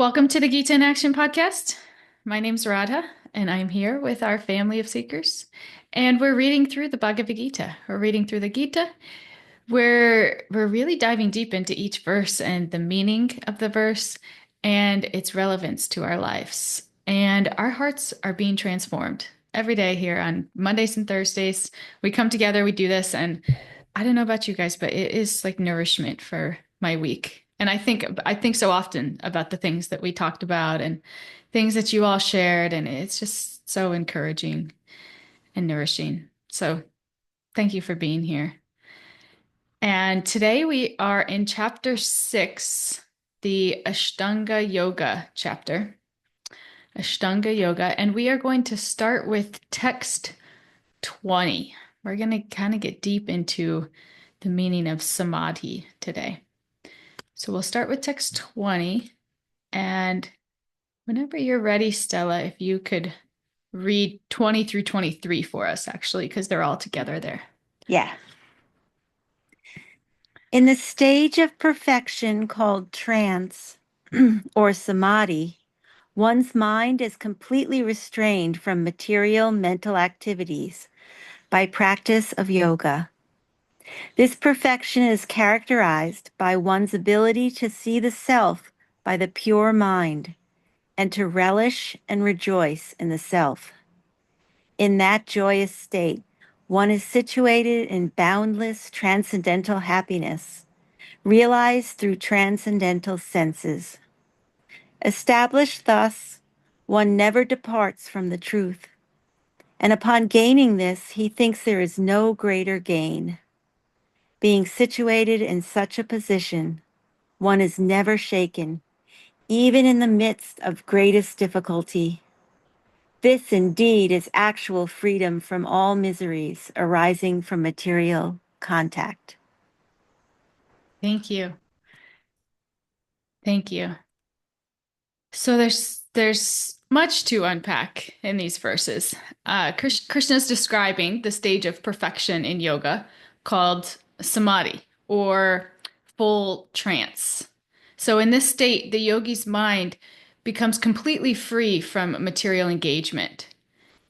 Welcome to the Gita in Action podcast. My name's Radha, and I'm here with our family of seekers. And we're reading through the Bhagavad Gita. We're reading through the Gita. We're really diving deep into each verse and the meaning of the verse and its relevance to our lives. And our hearts are being transformed every day here on Mondays and Thursdays. We come together, we do this, and I don't know about you guys, but it is like nourishment for my week. And I think so often about the things that we talked about and things that you all shared, and it's just so encouraging and nourishing. So thank you for being here. And today we are in chapter 6, the Ashtanga Yoga chapter. Ashtanga Yoga, and we are going to start with text 20. We're going to kind of get deep into the meaning of samādhi today. So we'll start with text 20. And whenever you're ready, Stella, if you could read 20 through 23 for us, actually, because they're all together there. Yeah. In the stage of perfection called trance or samādhi, one's mind is completely restrained from material mental activities by practice of yoga. This perfection is characterized by one's ability to see the self by the pure mind and to relish and rejoice in the self. In that joyous state, one is situated in boundless transcendental happiness, realized through transcendental senses. Established thus, one never departs from the truth, and upon gaining this, he thinks there is no greater gain. Being situated in such a position, one is never shaken, even in the midst of greatest difficulty. This indeed is actual freedom from all miseries arising from material contact. Thank you. Thank you. So there's much to unpack in these verses. Krishna is describing the stage of perfection in yoga called samādhi or full trance. So in this state, the yogi's mind becomes completely free from material engagement.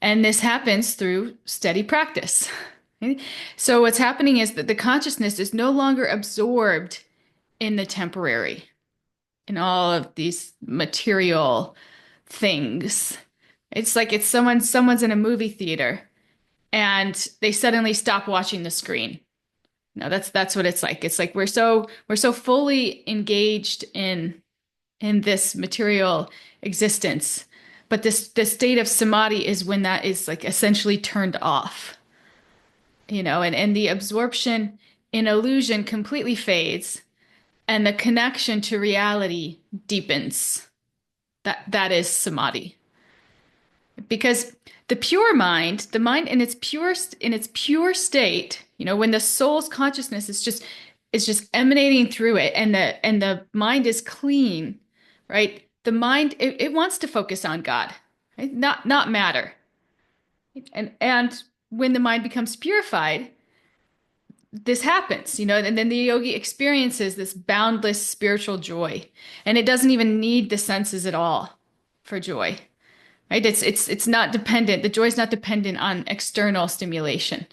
And this happens through steady practice. So what's happening is that the consciousness is no longer absorbed in the temporary, in all of these material things. It's like someone's in a movie theater and they suddenly stop watching the screen. No, that's what it's like. It's like we're so fully engaged in this material existence. But this state of samadhi is when that is like essentially turned off. And the absorption in illusion completely fades and the connection to reality deepens. That is samadhi. Because the pure mind, the mind in its pure state, when the soul's consciousness is just emanating through it and the mind is clean, right? The mind it wants to focus on God, right? Not matter. And when the mind becomes purified, this happens, and then the yogi experiences this boundless spiritual joy, and it doesn't even need the senses at all for joy, right? It's not dependent. The joy is not dependent on external stimulation.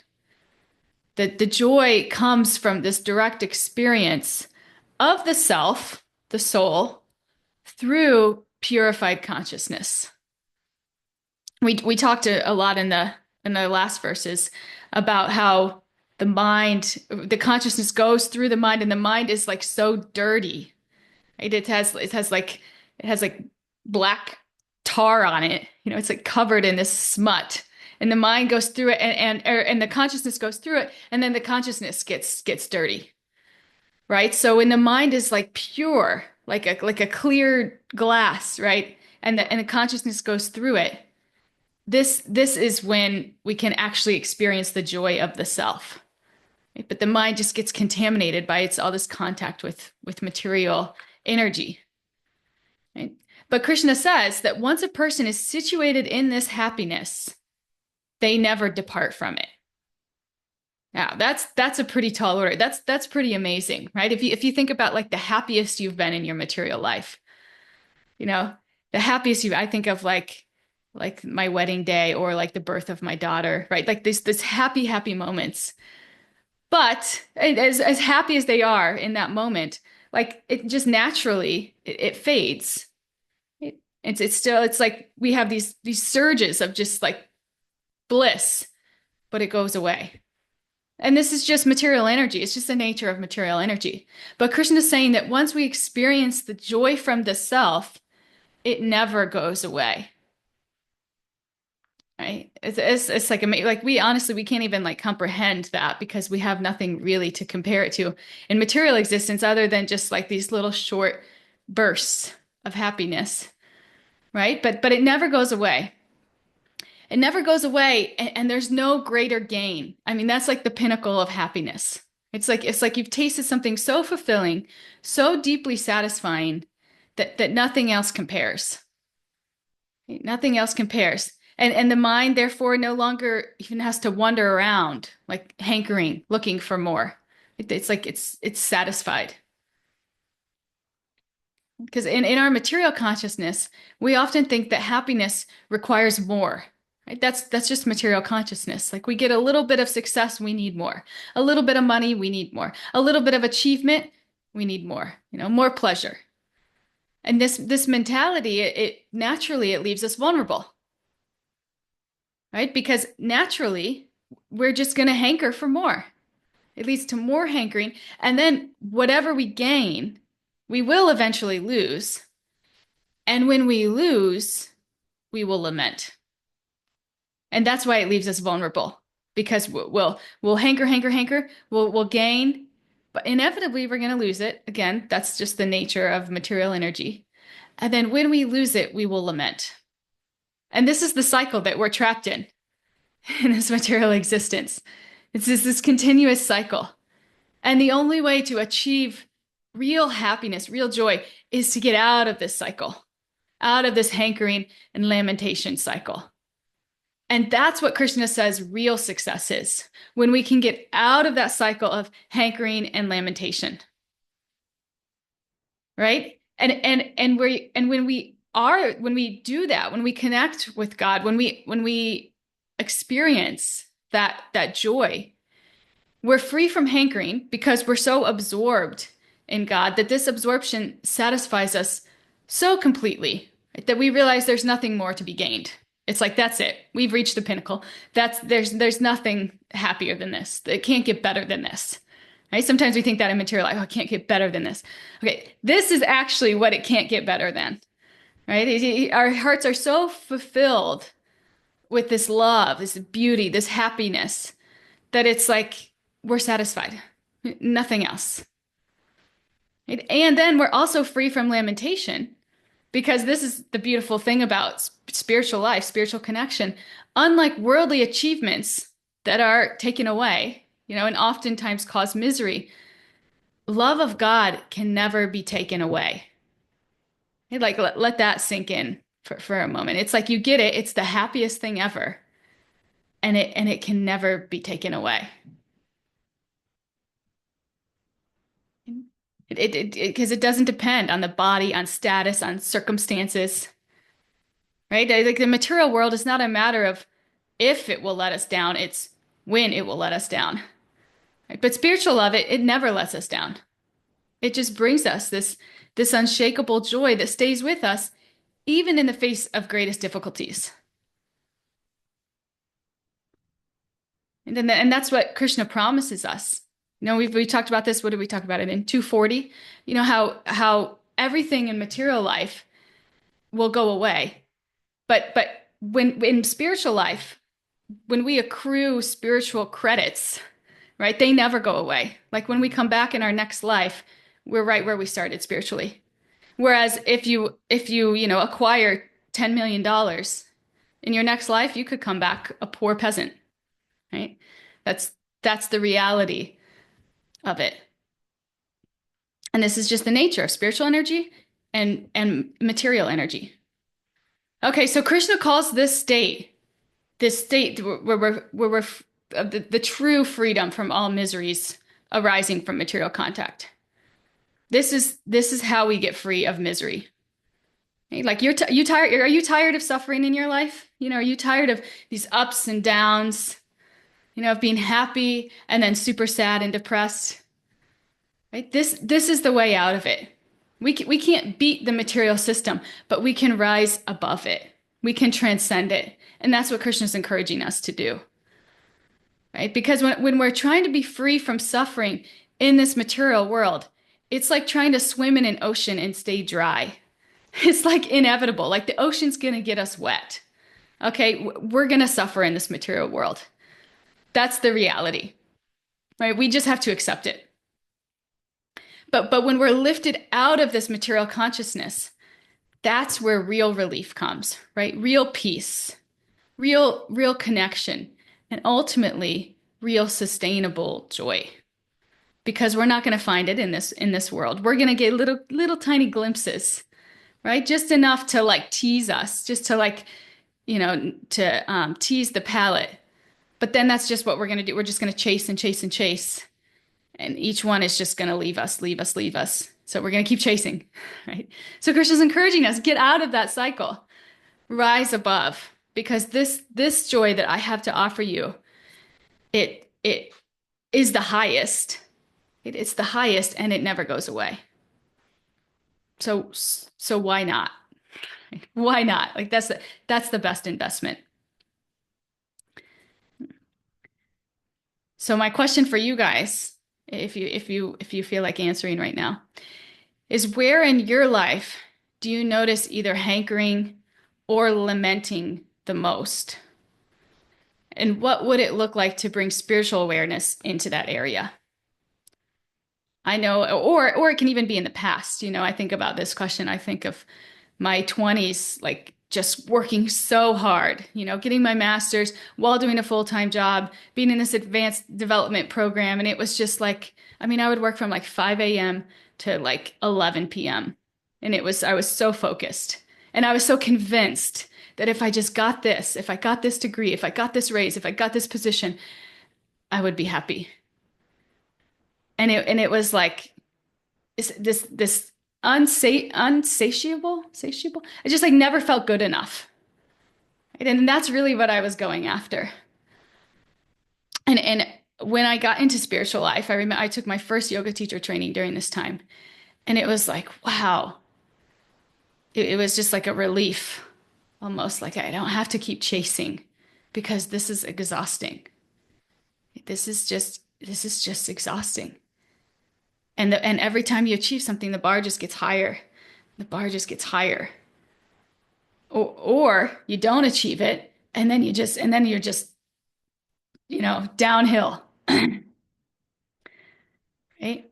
The joy comes from this direct experience of the self, the soul, through purified consciousness. We talked a lot in the last verses about how the consciousness goes through the mind, and the mind is like so dirty, right? It has like black tar on it. It's like covered in this smut, and the mind goes through it, and the consciousness goes through it, and then the consciousness gets dirty, right? So when the mind is like pure, like a clear glass, right, and the consciousness goes through it, this is when we can actually experience the joy of the self. Right? But the mind just gets contaminated by all this contact with material energy. Right? But Krishna says that once a person is situated in this happiness, they never depart from it. Now, that's a pretty tall order. That's pretty amazing, right? If you think about like the happiest you've been in your material life, You know, the happiest you, I think of like my wedding day or like the birth of my daughter, right? Like this happy, happy moments. But as happy as they are in that moment, like it just naturally it fades. It's still it's like we have these surges of just like bliss, but it goes away. And this is just material energy. It's just the nature of material energy. But Krishna is saying that once we experience the joy from the self, it never goes away. Right? It's like we honestly we can't even like comprehend that because we have nothing really to compare it to in material existence other than just like these little short bursts of happiness, right? But it never goes away. It never goes away, and there's no greater gain. I mean, that's like the pinnacle of happiness. It's like you've tasted something so fulfilling, so deeply satisfying that nothing else compares. Nothing else compares. And the mind, therefore, no longer even has to wander around, like hankering, looking for more. It's like it's satisfied. Because in our material consciousness, we often think that happiness requires more. Right? That's just material consciousness. Like we get a little bit of success, we need more. A little bit of money, we need more. A little bit of achievement, we need more. More pleasure. And this mentality, it naturally it leaves us vulnerable, right? Because naturally, we're just going to hanker for more. It leads to more hankering, and then whatever we gain, we will eventually lose. And when we lose, we will lament. And that's why it leaves us vulnerable because we'll hanker, hanker, hanker, we'll gain, but inevitably we're going to lose it. Again, that's just the nature of material energy. And then when we lose it, we will lament. And this is the cycle that we're trapped in this material existence. It's this continuous cycle. And the only way to achieve real happiness, real joy, is to get out of this cycle, out of this hankering and lamentation cycle. And that's what Krishna says real success is, when we can get out of that cycle of hankering and lamentation. Right? And when we do that, when we connect with God, when we experience that joy, we're free from hankering because we're so absorbed in God that this absorption satisfies us so completely, right, that we realize there's nothing more to be gained. It's like that's it. We've reached the pinnacle. There's nothing happier than this. It can't get better than this. Right? Sometimes we think that in material life, oh, it can't get better than this. Okay, this is actually what it can't get better than. Right? Our hearts are so fulfilled with this love, this beauty, this happiness, that it's like we're satisfied. Nothing else. Right? And then we're also free from lamentation because this is the beautiful thing about spiritual life, spiritual connection. Unlike worldly achievements that are taken away, and oftentimes cause misery, love of God can never be taken away. Like let that sink in for a moment. It's like you get it, it's the happiest thing ever, and it can never be taken away. Because it doesn't depend on the body, on status, on circumstances, right? Like the material world is not a matter of if it will let us down, it's when it will let us down. Right? But spiritual love, it never lets us down. It just brings us this unshakable joy that stays with us even in the face of greatest difficulties. And that's what Krishna promises us. We talked about this. What did we talk about it in 240? How everything in material life will go away. But when in spiritual life, when we accrue spiritual credits, right, they never go away. Like when we come back in our next life, we're right where we started spiritually. Whereas if you acquire $10 million in your next life, you could come back a poor peasant, right? That's the reality of it. And this is just the nature of spiritual energy and material energy. Okay, so Krishna calls this state where we're the true freedom from all miseries arising from material contact. This is how we get free of misery. Right? Like you tired, are you tired of suffering in your life? Are you tired of these ups and downs, of being happy and then super sad and depressed? Right? This is the way out of it. We can't beat the material system, but we can rise above it. We can transcend it. And that's what Krishna is encouraging us to do. Right? Because when we're trying to be free from suffering in this material world, it's like trying to swim in an ocean and stay dry. It's like inevitable. Like the ocean's going to get us wet. Okay, we're going to suffer in this material world. That's the reality, right? We just have to accept it. But when we're lifted out of this material consciousness, that's where real relief comes, right? Real peace, real connection, and ultimately real sustainable joy. Because we're not going to find it in this world. We're going to get little tiny glimpses, right? Just enough to like tease us, just to like, to tease the palate. But then that's just what we're going to do. We're just going to chase and chase and chase. And each one is just going to leave us, leave us, leave us. So we're going to keep chasing, right? So Krishna's encouraging us, get out of that cycle, rise above, because this joy that I have to offer you, it is the highest. It's the highest and it never goes away. So why not? Why not? Like that's the best investment. So my question for you guys, if you feel like answering right now, is where in your life do you notice either hankering or lamenting the most? And what would it look like to bring spiritual awareness into that area? I know, or it can even be in the past. I think about this question. I think of my 20s, like just working so hard, getting my master's while doing a full-time job, being in this advanced development program. And it was just like, I mean, I would work from like 5 a.m. to like 11 p.m. And I was so focused. And I was so convinced that if I just got this, if I got this degree, if I got this raise, if I got this position, I would be happy. And it was like this unsatiable. I just like never felt good enough. Right? And that's really what I was going after. And when I got into spiritual life, I remember I took my first yoga teacher training during this time. And it was like, wow. It was just like a relief, almost like I don't have to keep chasing because this is exhausting. This is just exhausting. And every time you achieve something, the bar just gets higher. The bar just gets higher. Or you don't achieve it, and then you're just, downhill. Right?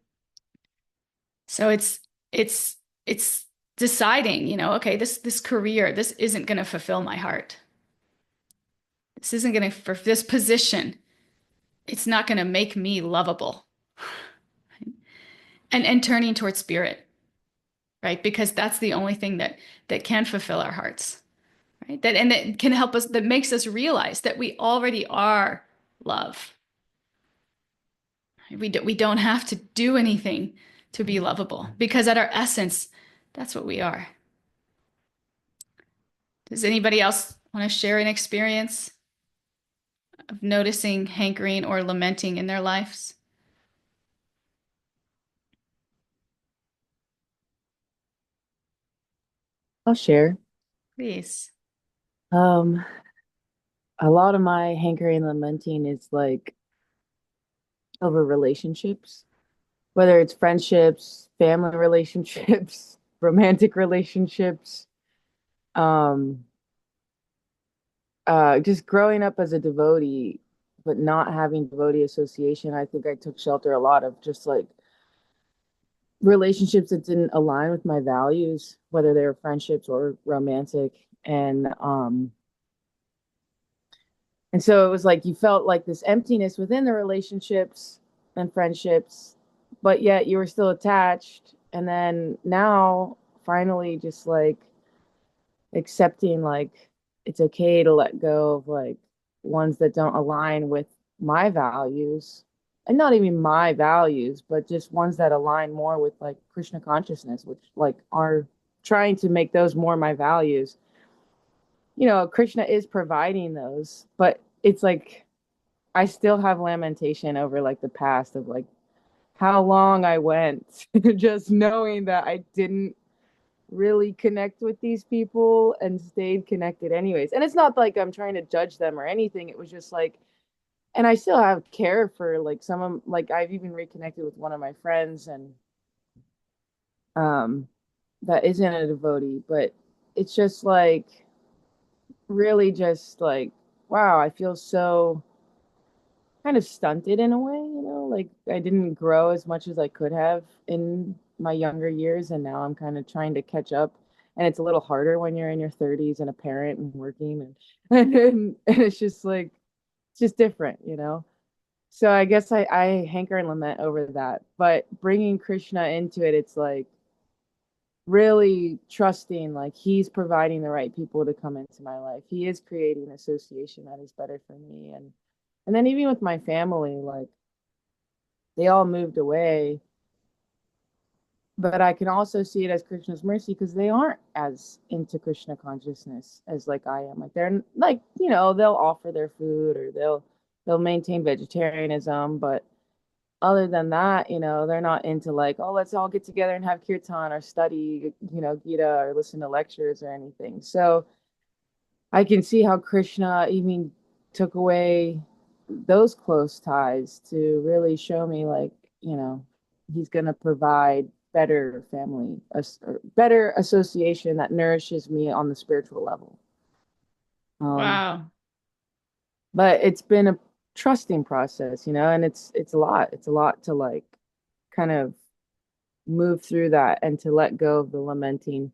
So it's deciding, okay, this career, this isn't going to fulfill my heart. This isn't going to, for this position, it's not going to make me lovable. And turning towards spirit, right? Because that's the only thing that can fulfill our hearts, right? That can help us, that makes us realize that we already are love. We don't have to do anything to be lovable because at our essence, that's what we are. Does anybody else want to share an experience of noticing hankering or lamenting in their lives? I'll share. Please. Um, a lot of my hankering and lamenting is like over relationships, whether it's friendships, family relationships, romantic relationships. Um, just growing up as a devotee, but not having devotee association, I think I took shelter a lot of just like relationships that didn't align with my values, whether they were friendships or romantic. And so it was like you felt like this emptiness within the relationships and friendships, but yet you were still attached. And then now, finally, just like accepting like it's okay to let go of like ones that don't align with my values. And not even my values, but just ones that align more with like Krishna consciousness, which like are trying to make those more my values. Krishna is providing those, but it's like I still have lamentation over like the past of like how long I went just knowing that I didn't really connect with these people and stayed connected anyways. And it's not like I'm trying to judge them or anything. It was just like, and I still have care for like some of, like I've even reconnected with one of my friends and um that isn't a devotee, but it's just like really just like wow, I feel so kind of stunted in a way, like I didn't grow as much as I could have in my younger years, and now I'm kind of trying to catch up. And it's a little harder when you're in your 30s and a parent and working and it's just like it's just different. So I guess I hanker and lament over that. But bringing Krishna into it, it's like really trusting like he's providing the right people to come into my life. He is creating association that is better for me. And then even with my family, like they all moved away, but I can also see it as Krishna's mercy because they aren't as into Krishna consciousness as like I am. Like they're like, they'll offer their food or they'll maintain vegetarianism, but other than that, they're not into like, oh, let's all get together and have kirtan or study, Gita or listen to lectures or anything. So I can see how Krishna even took away those close ties to really show me like, he's going to provide better family, or better association that nourishes me on the spiritual level. Um, Wow. but it's been a trusting process, and it's a lot. It's a lot to like kind of move through that and to let go of the lamenting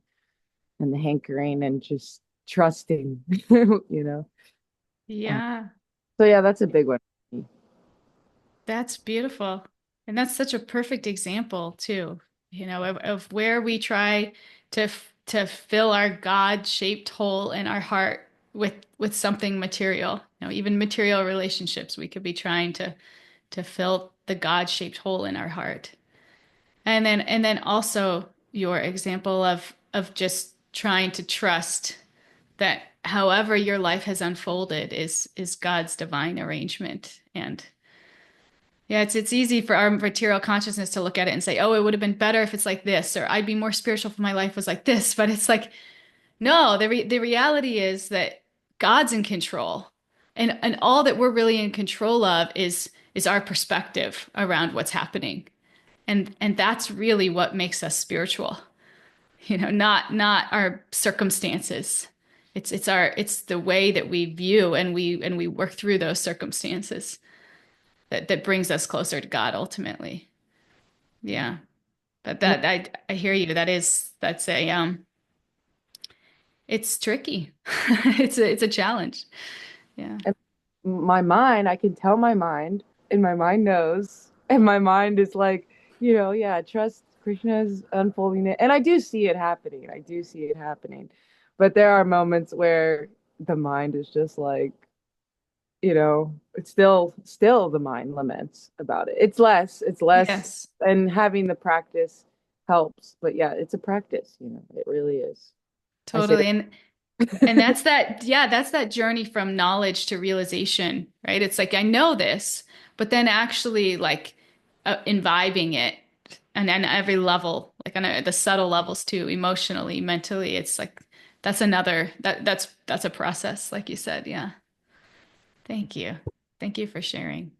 and the hankering and just trusting, you know. Uh, Yeah, so yeah, that's a big one. that's beautiful. And that's such a perfect example too, of where we try to fill our God-shaped hole in our heart with something material. Even material relationships, we could be trying to fill the God-shaped hole in our heart. And then also your example of just trying to trust that however your life has unfolded is God's divine arrangement. And yeah, it's easy for our material consciousness to look at it and say, oh, it would have been better if it's like this, or I'd be more spiritual if my life was like this. But it's like, no, the reality is that God's in control. And all that we're really in control of is our perspective around what's happening. And that's really what makes us spiritual. Not our circumstances. It's the way that we view and we work through those circumstances that brings us closer to God ultimately. Yeah. But that I hear you. That's a it's tricky. It's a challenge. Yeah. And my mind, I can tell my mind, and my mind knows, and my mind is like, yeah, trust Krishna's unfolding it. And I do see it happening. I do see it happening. But there are moments where the mind is just like, it's still the mind laments about it. It's less, Yes. and having the practice helps. But yeah, it's a practice, it really is. I say Totally. And that's that journey from knowledge to realization, right? It's like I know this, but then actually like imbibing it and then every level, like on the subtle levels too, emotionally, mentally, it's like that's a process, like you said. Yeah. Thank you. Thank you for sharing.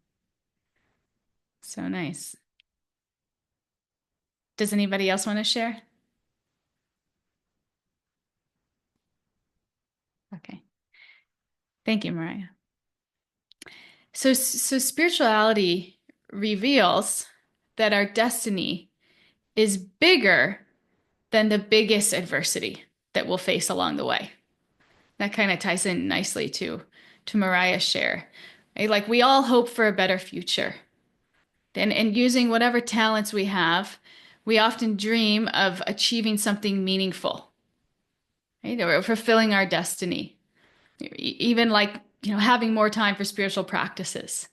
So nice. Does anybody else want to share? Okay. Thank you, Mariah. So spirituality reveals that our destiny is bigger than the biggest adversity that we'll face along the way. That kind of ties in nicely to Mariah's share. Right? Like we all hope for a better future. And using whatever talents we have, we often dream of achieving something meaningful, right? Or fulfilling our destiny. Even like, having more time for spiritual practices,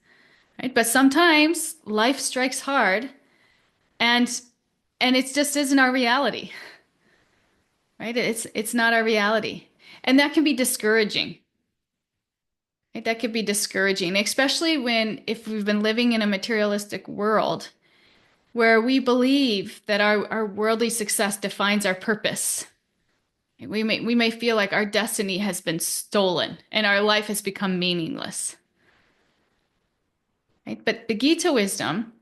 right? But sometimes life strikes hard and and it just isn't our reality. right? It's not our reality. And that can be discouraging. Right? That could be discouraging, especially if we've been living in a materialistic world where we believe that our worldly success defines our purpose. We may feel like our destiny has been stolen and our life has become meaningless. Right? But the Gita wisdom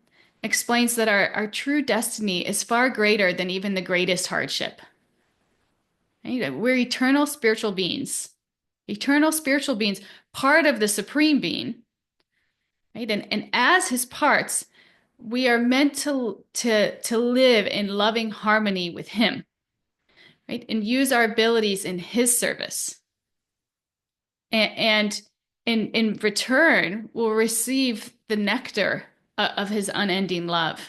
explains that our true destiny is far greater than even the greatest hardship. Right? We're eternal spiritual beings, part of the Supreme Being. Right? And as his parts, we are meant to live in loving harmony with him, right? And use our abilities in his service. And in return, we'll receive the nectar of his unending love.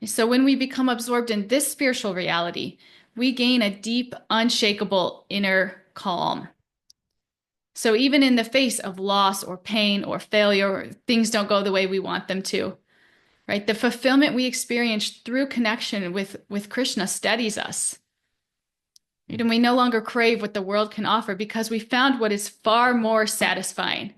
So when we become absorbed in this spiritual reality, we gain a deep, unshakable inner calm. So even in the face of loss or pain or failure, or things don't go the way we want them to, right? The fulfillment we experience through connection with Krishna steadies us. Right? And we no longer crave what the world can offer because we found what is far more satisfying.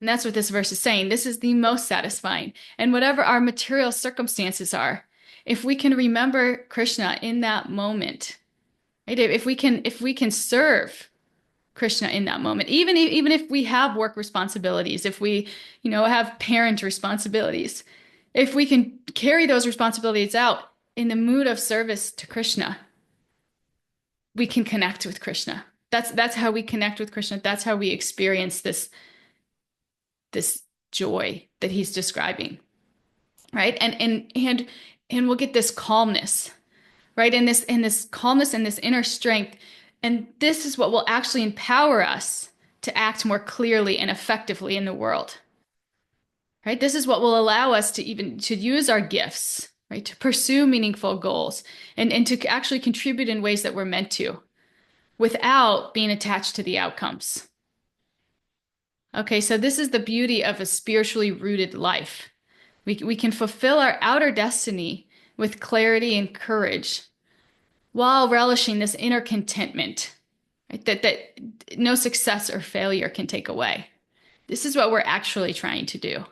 And that's what this verse is saying. This is the most satisfying. And whatever our material circumstances are, if we can remember Krishna in that moment, right? If we can serve Krishna in that moment, even if we have work responsibilities, if we, have parent responsibilities, if we can carry those responsibilities out in the mood of service to Krishna, we can connect with Krishna. That's how we connect with Krishna. That's how we experience this joy that he's describing, right? And we'll get this calmness, right? And this calmness and this inner strength. And this is what will actually empower us to act more clearly and effectively in the world. Right? This is what will allow us to use our gifts, right? To pursue meaningful goals and to actually contribute in ways that we're meant to without being attached to the outcomes. Okay, so this is the beauty of a spiritually rooted life. We can fulfill our outer destiny with clarity and courage while relishing this inner contentment, right? That no success or failure can take away. This is what we're actually trying to do.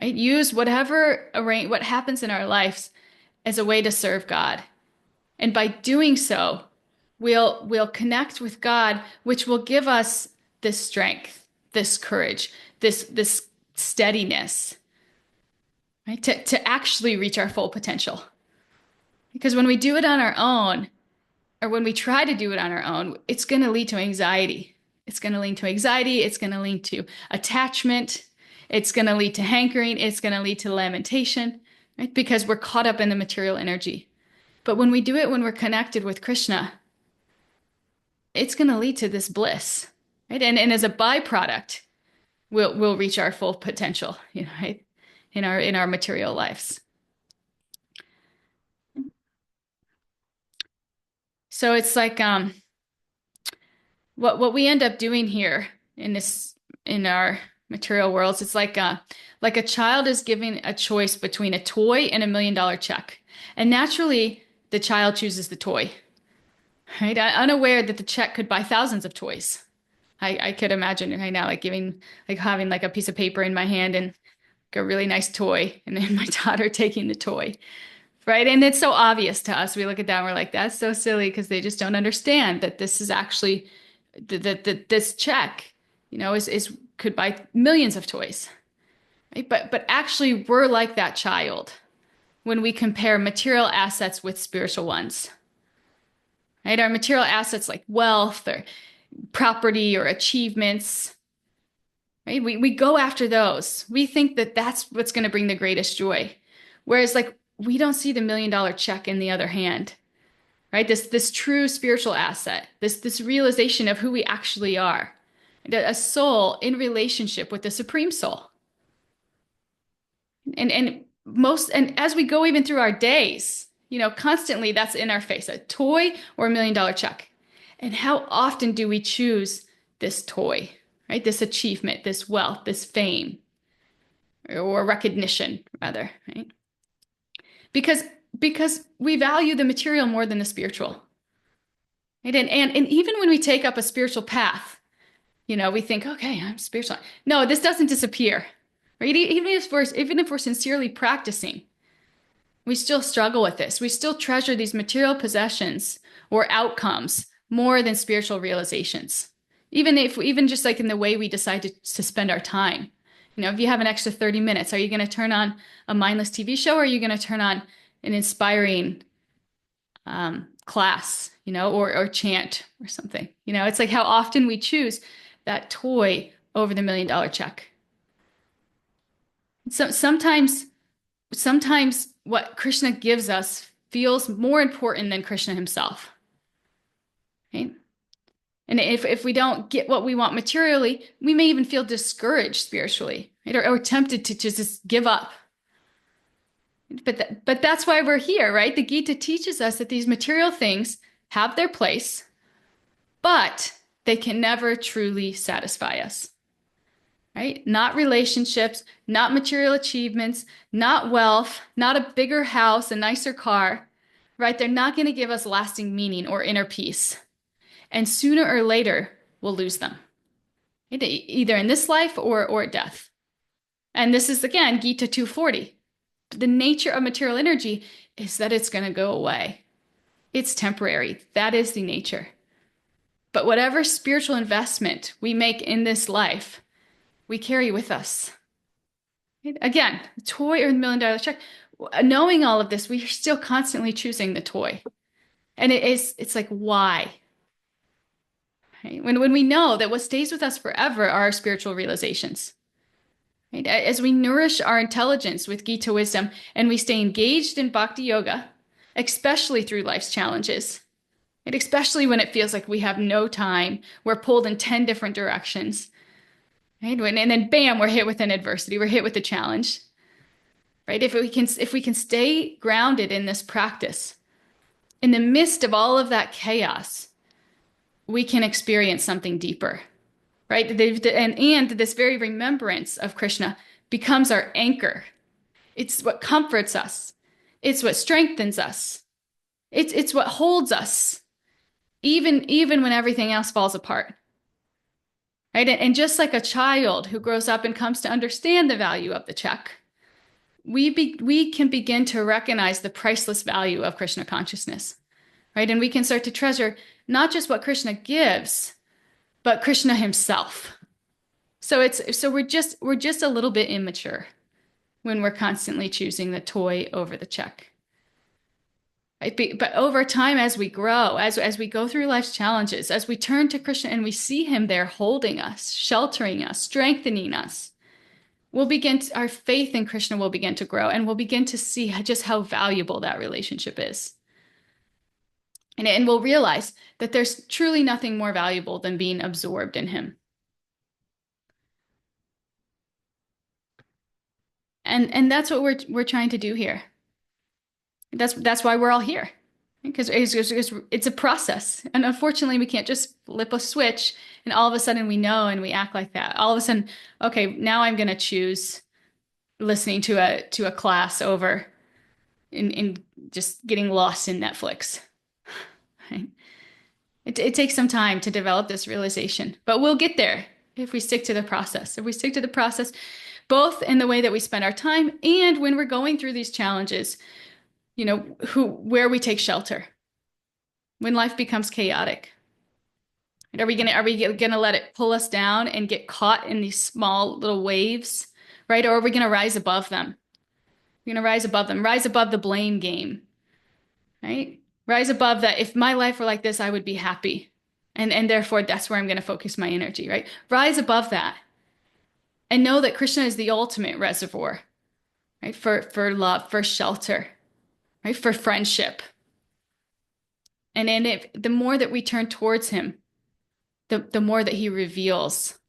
Right? Use what happens in our lives as a way to serve God. And by doing so, we'll connect with God, which will give us this strength, this courage, this steadiness, right? To actually reach our full potential. Because when we do it on our own, or when we try to do it on our own, it's going to lead to anxiety. It's going to lead to anxiety. It's going to lead to attachment. It's going to lead to hankering. It's going to lead to lamentation, right? Because we're caught up in the material energy. But when we do it when we're connected with Krishna, it's going to lead to this bliss, right? And as a byproduct, we'll reach our full potential, right? In our material lives. So it's like what we end up doing here in our material worlds, it's like a child is given a choice between a toy and $1 million check. And naturally, the child chooses the toy, right? Unaware that the check could buy thousands of toys. I could imagine right now, having like a piece of paper in my hand and a really nice toy, and then my daughter taking the toy, right? And it's so obvious to us. We look at that and we're like, that's so silly, because they just don't understand that this is actually that this check, is could buy millions of toys, right? But actually, we're like that child when we compare material assets with spiritual ones, right? Our material assets like wealth or property or achievements, right? We go after those. We think that that's what's going to bring the greatest joy. Whereas we don't see the $1 million check in the other hand, right? This true spiritual asset, this realization of who we actually are, a soul in relationship with the Supreme Soul. And as we go even through our days, constantly that's in our face, a toy or $1 million check. And how often do we choose this toy, right? This achievement, this wealth, this fame, or recognition, rather, right? Because we value the material more than the spiritual. Right? And even when we take up a spiritual path, we think, okay, I'm spiritual. No, this doesn't disappear. Right? Even if we're sincerely practicing, we still struggle with this. We still treasure these material possessions or outcomes more than spiritual realizations. Even just like in the way we decide to spend our time. If you have an extra 30 minutes, are you going to turn on a mindless TV show, or are you going to turn on an inspiring class, or chant or something? It's like how often we choose that toy over the $1 million check. So sometimes what Krishna gives us feels more important than Krishna himself. Right? And if we don't get what we want materially, we may even feel discouraged spiritually, right? Or tempted to just give up. But that's why we're here, right? The Gita teaches us that these material things have their place, but they can never truly satisfy us. Right? Not relationships, not material achievements, not wealth, not a bigger house, a nicer car, right? They're not going to give us lasting meaning or inner peace. And sooner or later, we'll lose them, right? Either in this life or death. And this is, again, Gita 240. The nature of material energy is that it's going to go away. It's temporary. That is the nature. But whatever spiritual investment we make in this life, we carry with us. Again, the toy or the $1 million check. Knowing all of this, we are still constantly choosing the toy. And it's like, why? Right? When we know that what stays with us forever are our spiritual realizations. Right? As we nourish our intelligence with Gita wisdom and we stay engaged in bhakti-yoga, especially through life's challenges, and especially when it feels like we have no time, we're pulled in 10 different directions. Right? And then bam, we're hit with an adversity, we're hit with a challenge. Right? If we can stay grounded in this practice, in the midst of all of that chaos, we can experience something deeper. Right? And this very remembrance of Krishna becomes our anchor. It's what comforts us. It's what strengthens us. It's what holds us, even when everything else falls apart. Right? And just like a child who grows up and comes to understand the value of the check, we can begin to recognize the priceless value of Krishna consciousness. Right? And we can start to treasure not just what Krishna gives, but Krishna himself. So we're just a little bit immature when we're constantly choosing the toy over the check. Right? But over time, as we grow, as we go through life's challenges, as we turn to Krishna and we see him there holding us, sheltering us, strengthening us, our faith in Krishna will begin to grow, and we'll begin to see just how valuable that relationship is. And we'll realize that there's truly nothing more valuable than being absorbed in him. And that's what we're trying to do here. That's why we're all here, because it's a process. And unfortunately, we can't just flip a switch and all of a sudden we know and we act like that. All of a sudden, okay, now I'm going to choose listening to a class over in just getting lost in Netflix. Right? It takes some time to develop this realization, but we'll get there if we stick to the process. If we stick to the process, both in the way that we spend our time and when we're going through these challenges, where we take shelter when life becomes chaotic. Are we gonna let it pull us down and get caught in these small little waves, right? Or are we gonna rise above them? We're gonna rise above them, rise above the blame game, right? Rise above that. If my life were like this, I would be happy. And therefore that's where I'm gonna focus my energy, right? Rise above that and know that Krishna is the ultimate reservoir, right? For love, for shelter, right? For friendship. And the more that we turn towards him, the more that he reveals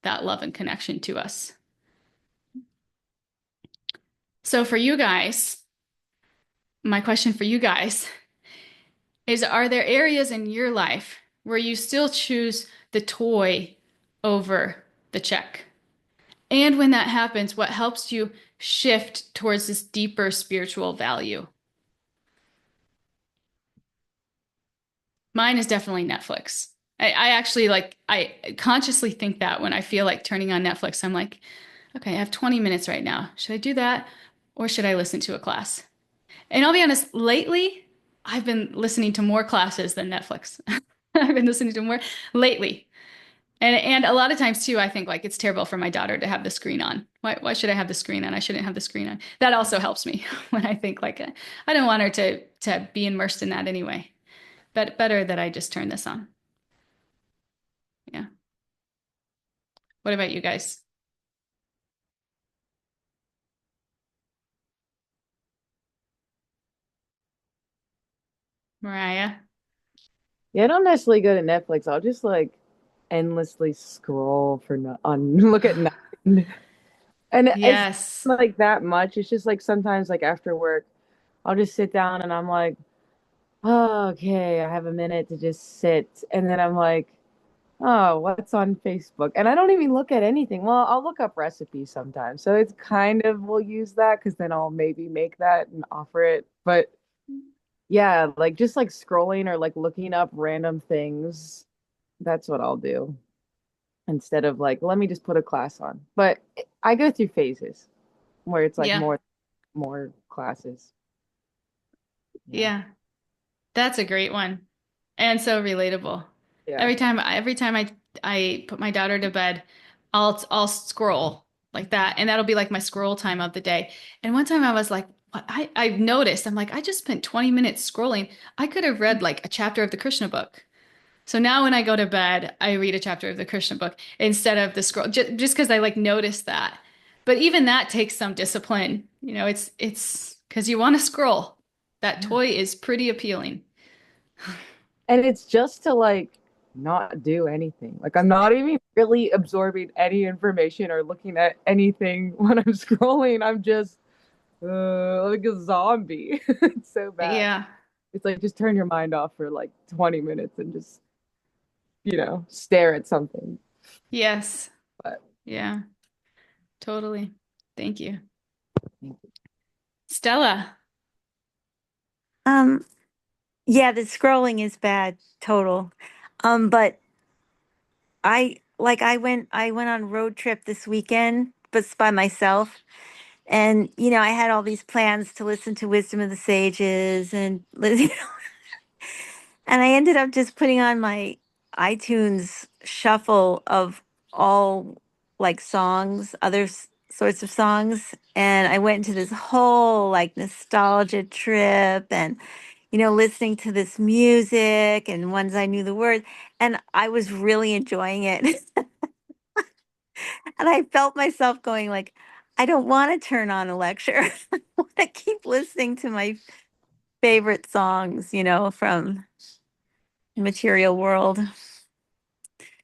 that love and connection to us. So for you guys, my question for you guys is, are there areas in your life where you still choose the toy over the check? And when that happens, what helps you shift towards this deeper spiritual value? Mine is definitely Netflix. I actually like, I consciously think that when I feel like turning on Netflix, I'm like, okay, I have 20 minutes right now. Should I do that or should I listen to a class? And I'll be honest, lately, I've been listening to more classes than Netflix. I've been listening to more lately. And a lot of times too, I think like it's terrible for my daughter to have the screen on. Why should I have the screen on? I shouldn't have the screen on. That also helps me when I think like I don't want her to be immersed in that anyway. But better that I just turn this on. Yeah. What about you guys? Mariah? Yeah, I don't necessarily go to Netflix. I'll just like endlessly scroll for no on look at nothing. And it's Yes. not like that much. It's just like sometimes like after work, I'll just sit down and I'm like, oh, okay, I have a minute to just sit. And then I'm like, oh, what's on Facebook? And I don't even look at anything. Well, I'll look up recipes sometimes. So it's kind of we'll use that because then I'll maybe make that and offer it. But yeah, like just like scrolling or like looking up random things. That's what I'll do instead of like, let me just put a class on. But I go through phases where it's like Yeah. more classes. Yeah. Yeah. That's a great one. And so relatable. Yeah. Every time I put my daughter to bed, I'll scroll like that. And that'll be like my scroll time of the day. And one time I was like, what? I've noticed, I'm like, I just spent 20 minutes scrolling. I could have read like a chapter of the Krishna book. So now when I go to bed, I read a chapter of the Krishna book instead of the scroll, just because I like noticed that. But even that takes some discipline. You know, it's because you want to scroll. That Yeah. toy is pretty appealing. And it's just to like not do anything. Like I'm not even really absorbing any information or looking at anything when I'm scrolling. I'm just like a zombie. It's so bad. Yeah. It's like just turn your mind off for like 20 minutes and just, stare at something. Yes. But Yeah. Totally. Thank you. Stella. Um, yeah, the scrolling is bad, total. But I went on road trip this weekend, but it's by myself. And I had all these plans to listen to Wisdom of the Sages and and I ended up just putting on my iTunes shuffle of all like songs, other sorts of songs, and I went into this whole like nostalgia trip and listening to this music and ones I knew the words, and I was really enjoying it. And I felt myself going like, I don't want to turn on a lecture. I want to keep listening to my favorite songs, from material world.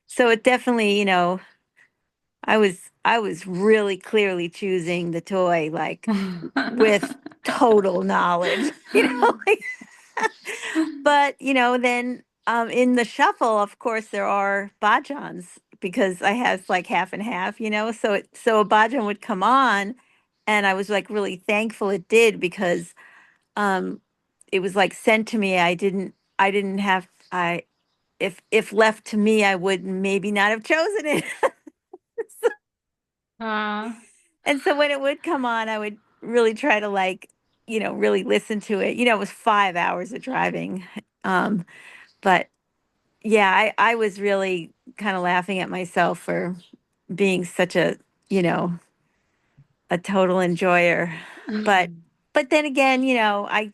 So it definitely, I was really clearly choosing the toy like with total knowledge, like, but then in the shuffle, of course, there are bhajans because I have like half and half, so a bhajan would come on, and I was like really thankful it did because um it was like sent to me. I didn't have I if left to me, I would maybe not have chosen it. uh, And so when it would come on, I would really try to like, really listen to it. It was 5 hours of driving. Um, but yeah, I was really kind of laughing at myself for being such a total enjoyer. But but then again, I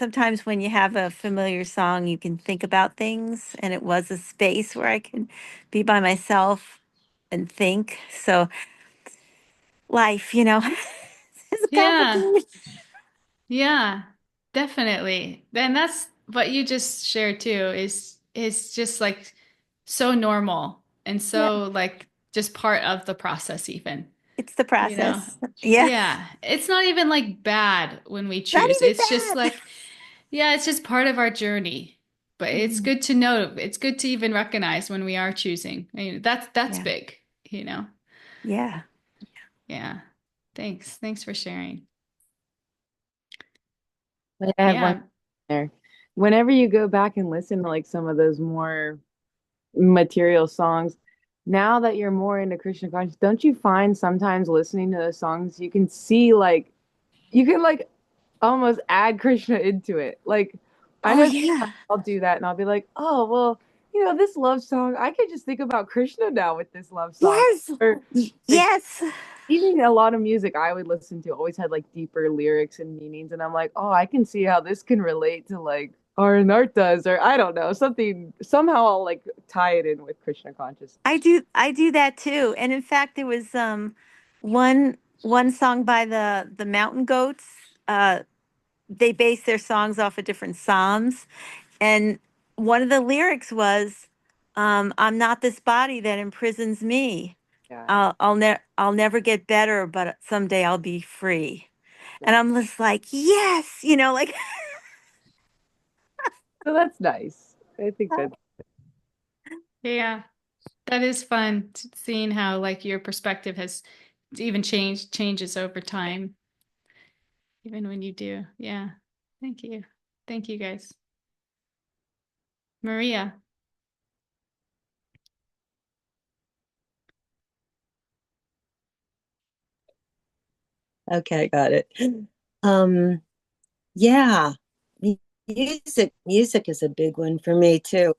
sometimes when you have a familiar song, you can think about things, and it was a space where I could be by myself and think. So life, is yeah. complicated. Yeah. Definitely. And that's what you just shared too is just like so normal and Yeah, so like just part of the process even, it's the you know. process. Yeah, Yeah. It's not even like bad when we not choose. even It's just bad. like, yeah, it's just part of our journey. But it's Mhm. good to know. It's good to even recognize when we are choosing. I mean, that's Yeah, big, you know. yeah. Yeah. Thanks. Thanks for sharing. I have one Yeah. there. whenever you go back and listen to like some of those more material songs, now that you're more into Krishna conscious, don't you find sometimes listening to those songs, you can see like you can like almost add Krishna into it. Like I Oh know yeah. I'll do that and I'll be like, oh well, this love song, I could just think about Krishna now with this love song. Yes. Or like Yes. even a lot of music I would listen to always had like deeper lyrics and meanings, and I'm like, oh, I can see how this can relate to like art does, or I don't know, something somehow I'll like tie it in with Krishna consciousness. I do that too. And in fact there was one song by the Mountain Goats. They base their songs off of different psalms, and one of the lyrics was, I'm not this body that imprisons me. Yeah. I'll never get better, but someday I'll be free. And Yeah. I'm just like, yes, like So that's nice. I think that Yeah, that is fun seeing how like your perspective has even changes over time, even when you do. Yeah. Thank you. Thank you guys. Maria. Okay, got it. Um, yeah, music is a big one for me too.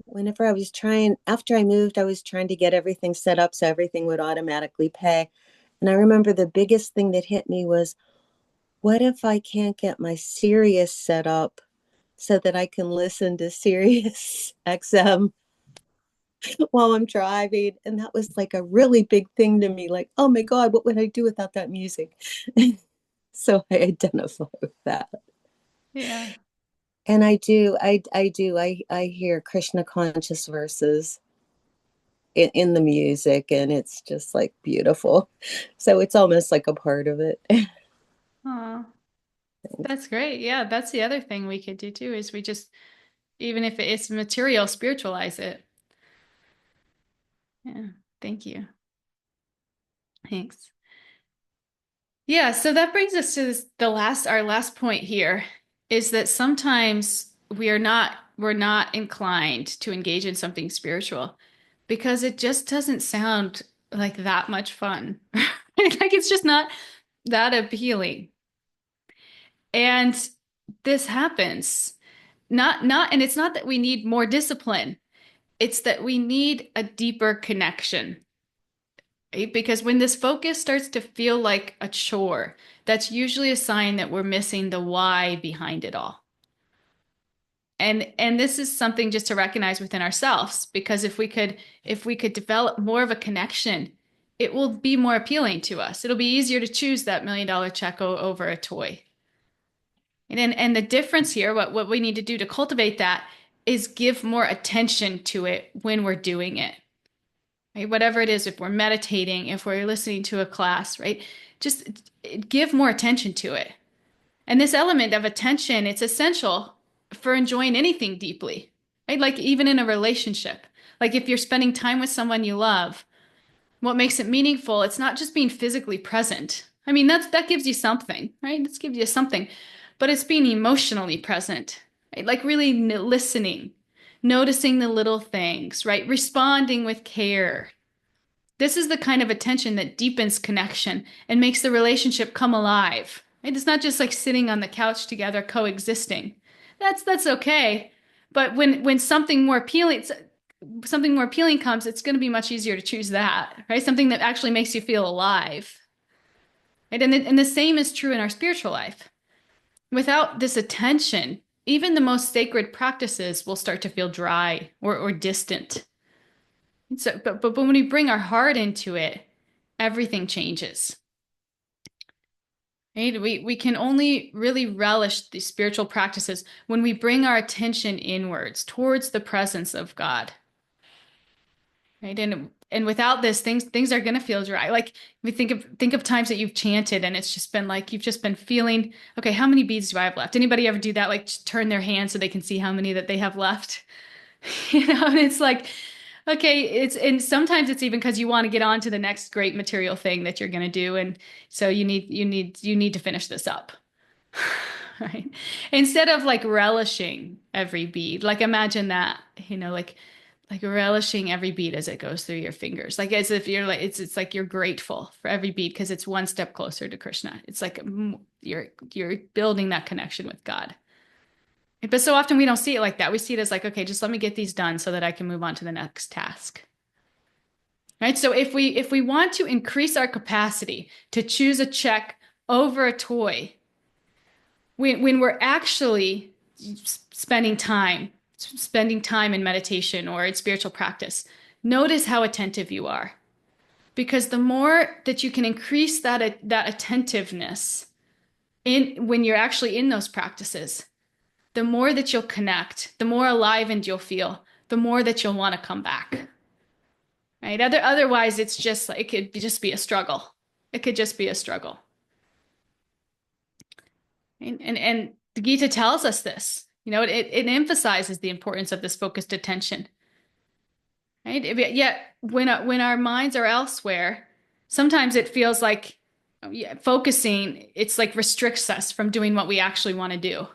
Whenever after I moved, I was trying to get everything set up so everything would automatically pay. And I remember the biggest thing that hit me was, what if I can't get my Sirius set up so that I can listen to Sirius XM while I'm driving? And that was like a really big thing to me. Like, oh my God, what would I do without that music? So I identify with that. Yeah. And I hear Krishna conscious verses in the music, and it's just like beautiful. So it's almost like a part of it. Aw, that's great. Yeah, that's the other thing we could do too, is we just, even if it's material, spiritualize it. Yeah. Thank you. Thanks. Yeah, so that brings us to our last point here is that sometimes we're not inclined to engage in something spiritual because it just doesn't sound like that much fun. Like it's just not that appealing. And this happens. And it's not that we need more discipline. It's that we need a deeper connection. Right? Because when this focus starts to feel like a chore, that's usually a sign that we're missing the why behind it all. And this is something just to recognize within ourselves, because if we could develop more of a connection, it will be more appealing to us. It'll be easier to choose that $1 million check over a toy. And the difference here, what we need to do to cultivate that is give more attention to it when we're doing it. Right? Whatever it is, if we're meditating, if we're listening to a class, right? Just give more attention to it. And this element of attention, it's essential for enjoying anything deeply, right? Like even in a relationship. Like if you're spending time with someone you love, what makes it meaningful, it's not just being physically present. I mean, that gives you something, right? That gives you something, but it's being emotionally present, right? Like really listening, noticing the little things, right? Responding with care. This is the kind of attention that deepens connection and makes the relationship come alive. Right? It's not just like sitting on the couch together coexisting. That's okay. But when something more appealing comes, it's going to be much easier to choose that, right? Something that actually makes you feel alive. Right? And the same is true in our spiritual life. Without this attention, even the most sacred practices will start to feel dry or distant. So, but when we bring our heart into it, everything changes. Right? We can only really relish these spiritual practices when we bring our attention inwards towards the presence of God. Right? And without this, things are gonna feel dry. Like we think of times that you've chanted and it's just been like you've just been feeling, okay, how many beads do I have left? Anybody ever do that? Like just turn their hand so they can see how many that they have left? And it's like, okay, and sometimes it's even because you want to get on to the next great material thing that you're gonna do. And so you need to finish this up. right? Instead of like relishing every bead, like imagine that, like relishing every bead as it goes through your fingers, like as if you're like it's like you're grateful for every bead because it's one step closer to Krishna. It's like you're building that connection with God. But so often we don't see it like that. We see it as like, okay, just let me get these done so that I can move on to the next task. Right? So if we want to increase our capacity to choose a check over a toy, when we're actually spending time in meditation or in spiritual practice, notice how attentive you are. Because the more that you can increase that attentiveness when you're actually in those practices, the more that you'll connect, the more alive you'll feel, the more that you'll want to come back. Right? Otherwise, it's just like, it could just be a struggle. It could just be a struggle. And the Gita tells us this. It emphasizes the importance of this focused attention. Right? Yet when our minds are elsewhere, sometimes it feels like focusing, it's like restricts us from doing what we actually want to do.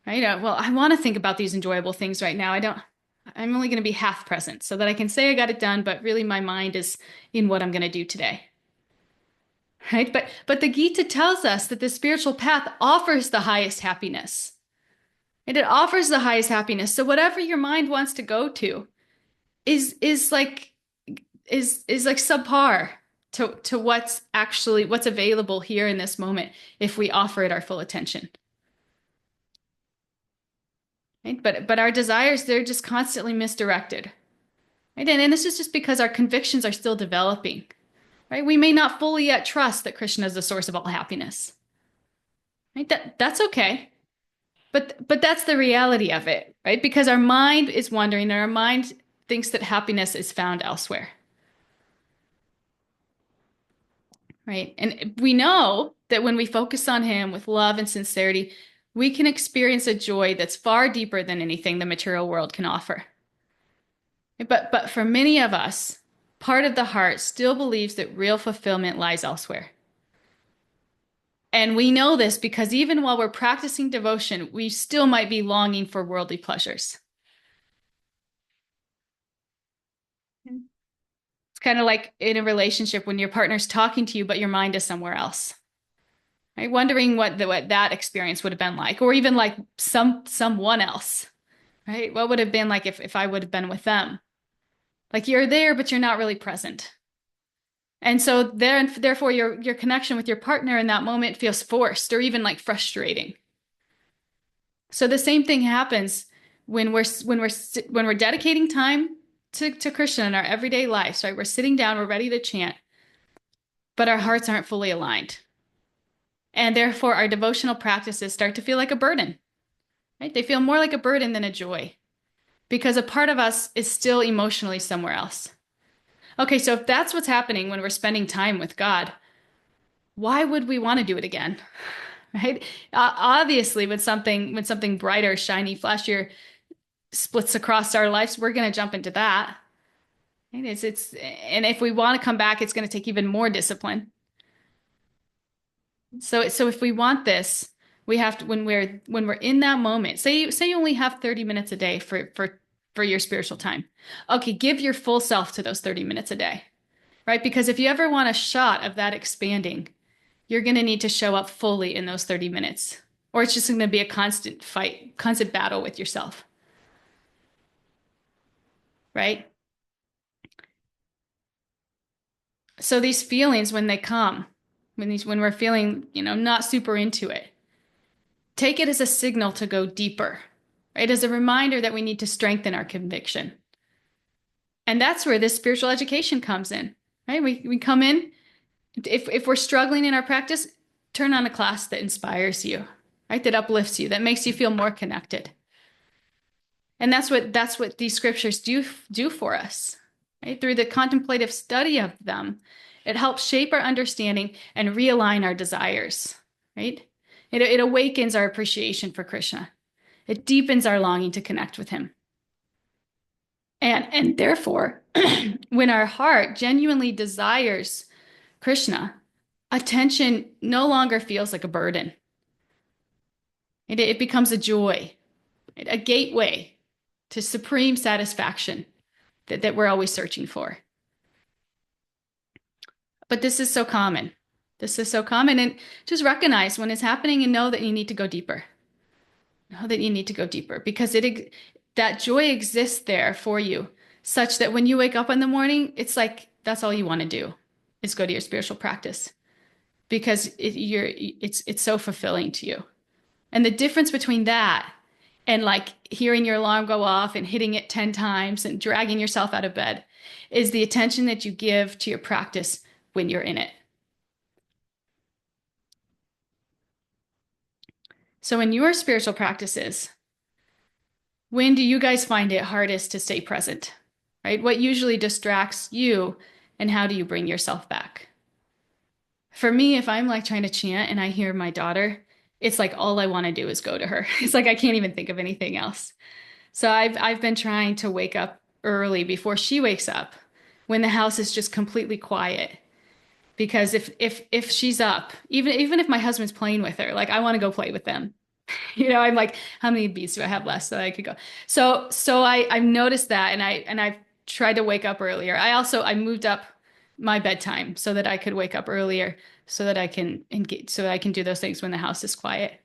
Right? Well, I want to think about these enjoyable things right now. I'm only going to be half present so that I can say I got it done, but really my mind is in what I'm going to do today. Right? But the Gita tells us that the spiritual path offers the highest happiness. And it offers the highest happiness. So whatever your mind wants to go to is like subpar to what's available here in this moment if we offer it our full attention. Right? But our desires, they're just constantly misdirected. Right? And this is just because our convictions are still developing. Right? We may not fully yet trust that Krishna is the source of all happiness. Right? That's okay. But that's the reality of it, right? Because our mind is wandering and our mind thinks that happiness is found elsewhere. Right? And we know that when we focus on him with love and sincerity, we can experience a joy that's far deeper than anything the material world can offer. But for many of us, part of the heart still believes that real fulfillment lies elsewhere. And we know this because even while we're practicing devotion, we still might be longing for worldly pleasures. It's kind of like in a relationship when your partner's talking to you, but your mind is somewhere else. Right? Wondering what that experience would have been like, or even like someone else. Right? What would have been like if I would have been with them? Like you're there, but you're not really present. And so therefore your connection with your partner in that moment feels forced or even like frustrating. So the same thing happens when we're dedicating time to Krishna in our everyday lives, right? We're sitting down, we're ready to chant, but our hearts aren't fully aligned. And therefore our devotional practices start to feel like a burden, right? They feel more like a burden than a joy because a part of us is still emotionally somewhere else. Okay, so if that's what's happening when we're spending time with God, why would we want to do it again? Right? Obviously, when something brighter, shiny, flashier splits across our lives, we're going to jump into that. Right? And if we want to come back, it's going to take even more discipline. So if we want this, we have to when we're in that moment. Say you only have 30 minutes a day for your spiritual time. Okay, give your full self to those 30 minutes a day. Right? Because if you ever want a shot of that expanding, you're going to need to show up fully in those 30 minutes, or it's just going to be a constant fight, constant battle with yourself. Right? So these feelings, when they come, when we're feeling, not super into it, take it as a signal to go deeper, right? As a reminder that we need to strengthen our conviction. And that's where this spiritual education comes in, right? We come in, if we're struggling in our practice, turn on a class that inspires you, right? That uplifts you, that makes you feel more connected. And that's what these scriptures do for us, right? Through the contemplative study of them, it helps shape our understanding and realign our desires, right? It awakens our appreciation for Krishna. It deepens our longing to connect with him. And therefore, when our heart genuinely desires Krishna, attention no longer feels like a burden. It becomes a joy, a gateway to supreme satisfaction that we're always searching for. But this is so common. This is so common. And just recognize when it's happening and know that you need to go deeper. Know that you need to go deeper because that joy exists there for you, such that when you wake up in the morning, it's like that's all you want to do is go to your spiritual practice because it's so fulfilling to you. And the difference between that and like hearing your alarm go off and hitting it 10 times and dragging yourself out of bed is the attention that you give to your practice when you're in it. So in your spiritual practices, when do you guys find it hardest to stay present? Right? What usually distracts you and how do you bring yourself back? For me, if I'm like trying to chant and I hear my daughter, it's like all I want to do is go to her. It's like I can't even think of anything else. So I've been trying to wake up early before she wakes up when the house is just completely quiet. Because if she's up, even if my husband's playing with her, like I want to go play with them. I'm like, how many beats do I have left so I could go? So I've noticed that and I've tried to wake up earlier. I moved up my bedtime so that I could wake up earlier so that I can engage, so that I can do those things when the house is quiet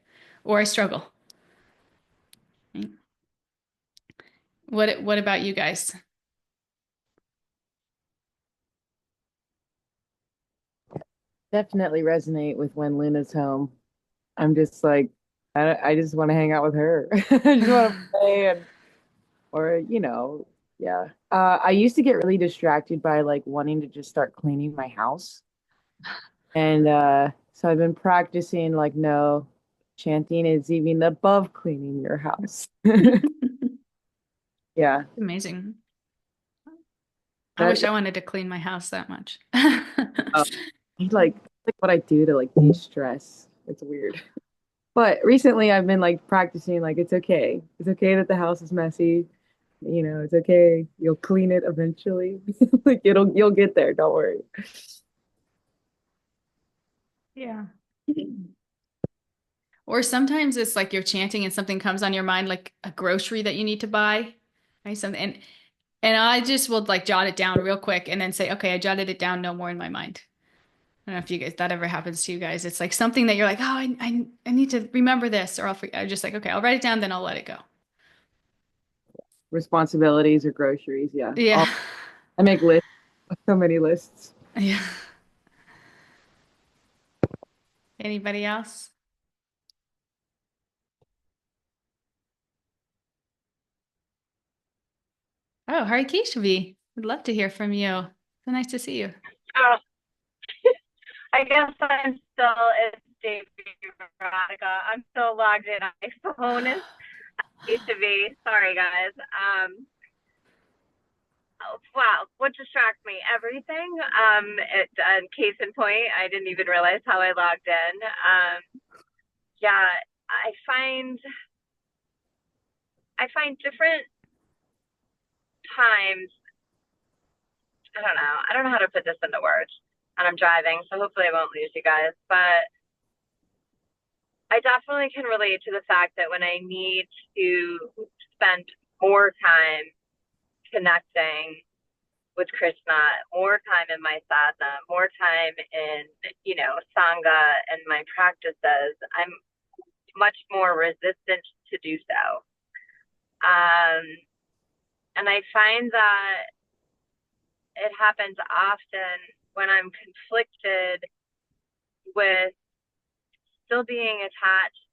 or I struggle. What about you guys? Definitely resonate with when Luna's home. I'm just like, I just want to hang out with her. I just want to play or, yeah. I used to get really distracted by like wanting to just start cleaning my house. And so I've been practicing like, no, chanting is even above cleaning your house. Yeah. Amazing. I That, wish I wanted to clean my house that much. uh, like what I do to like de-stress. It's weird. But recently I've been like practicing like it's okay. It's okay that the house is messy. It's okay. You'll clean it eventually. Like you'll get there, don't worry. Yeah. Or sometimes it's like you're chanting and something comes on your mind, like a grocery that you need to buy, right? Something, and I just will like jot it down real quick and then say, okay, I jotted it down, no more in my mind. I don't know if you guys that ever happens to you guys. It's like something that you're like, oh, I need to remember this, or I'll forget. I'm just like, okay, I'll write it down, then I'll let it go. Responsibilities or groceries, yeah. Yeah. I make lists, so many lists. Yeah. Anybody else? Oh, Hari Keshavi. Would love to hear from you. So nice to see you. Oh, I guess I'm still it's Davey Veronica. I'm still logged in on my phone is HV. Sorry guys. Wow, what distracts me? Everything. Case in point, I didn't even realize how I logged in. Yeah, I find different times. I don't know how to put this into words, and I'm driving, so hopefully I won't lose you guys. But I definitely can relate to the fact that when I need to spend more time connecting with Krishna, more time in my sadhana, more time in, Sangha and my practices, I'm much more resistant to do so. And I find that it happens often when I'm conflicted with still being attached,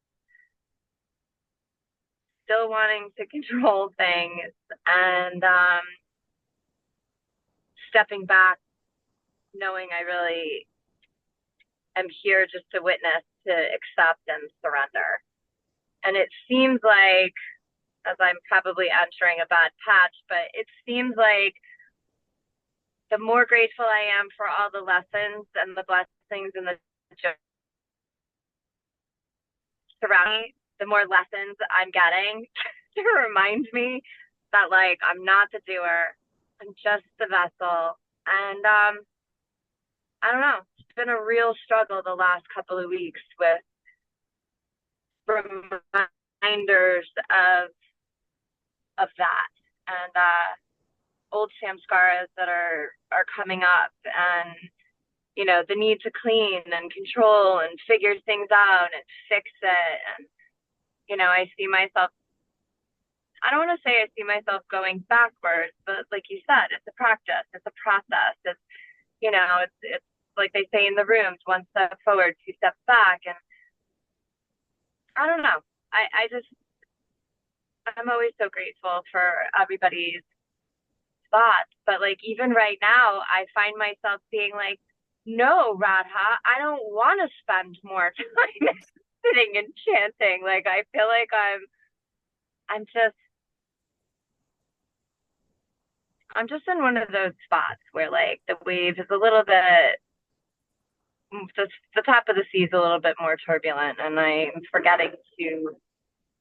still wanting to control things, and stepping back, knowing I really am here just to witness, to accept and surrender. And it seems like, as I'm probably entering a bad patch, but it seems like the more grateful I am for all the lessons and the blessings and the surrounding, the more lessons I'm getting to remind me that like I'm not the doer, I'm just the vessel. And I don't know, it's been a real struggle the last couple of weeks with reminders of that, and old samskaras that are coming up, and the need to clean and control and figure things out and fix it. And I see myself, I don't want to say I see myself going backwards, but like you said, it's a practice, it's a process. It's like they say in the rooms, one step forward, two steps back. And I don't know. I'm always so grateful for everybody's thoughts. But like, even right now, I find myself being like, no, Radha, I don't want to spend more time sitting and chanting. Like, I feel like I'm just in one of those spots where like the wave is a little bit, the top of the sea is a little bit more turbulent, and I'm forgetting to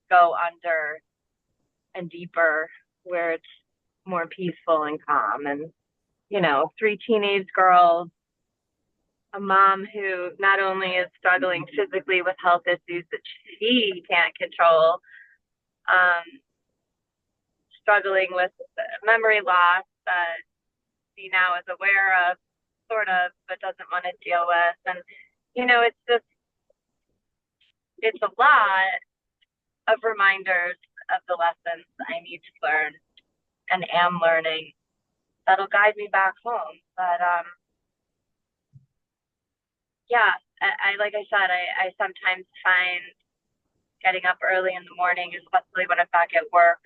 go under and deeper where it's more peaceful and calm. And 3 teenage girls, a mom who not only is struggling physically with health issues that she can't control, struggling with memory loss that she now is aware of, sort of, but doesn't want to deal with. And it's a lot of reminders of the lessons I need to learn and am learning that'll guide me back home. But yeah, I like I said, I sometimes find getting up early in the morning, especially when I'm back at work,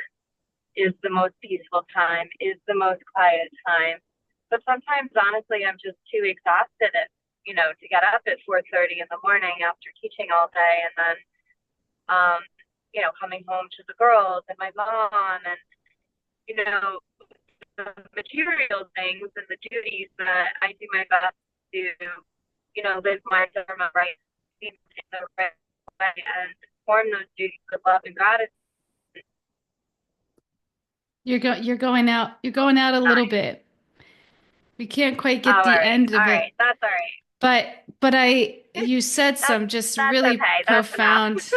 is the most peaceful time, is the most quiet time. But sometimes, honestly, I'm just too exhausted to get up at 4:30 in the morning after teaching all day, and then coming home to the girls and my mom, and the material things and the duties that I do my best to live my dharma right, in the right way, and perform those duties with love and gratitude. You're going out. You're going out a little bit. We can't quite get the end of it. All right, that's all right. But you said some just really okay. profound.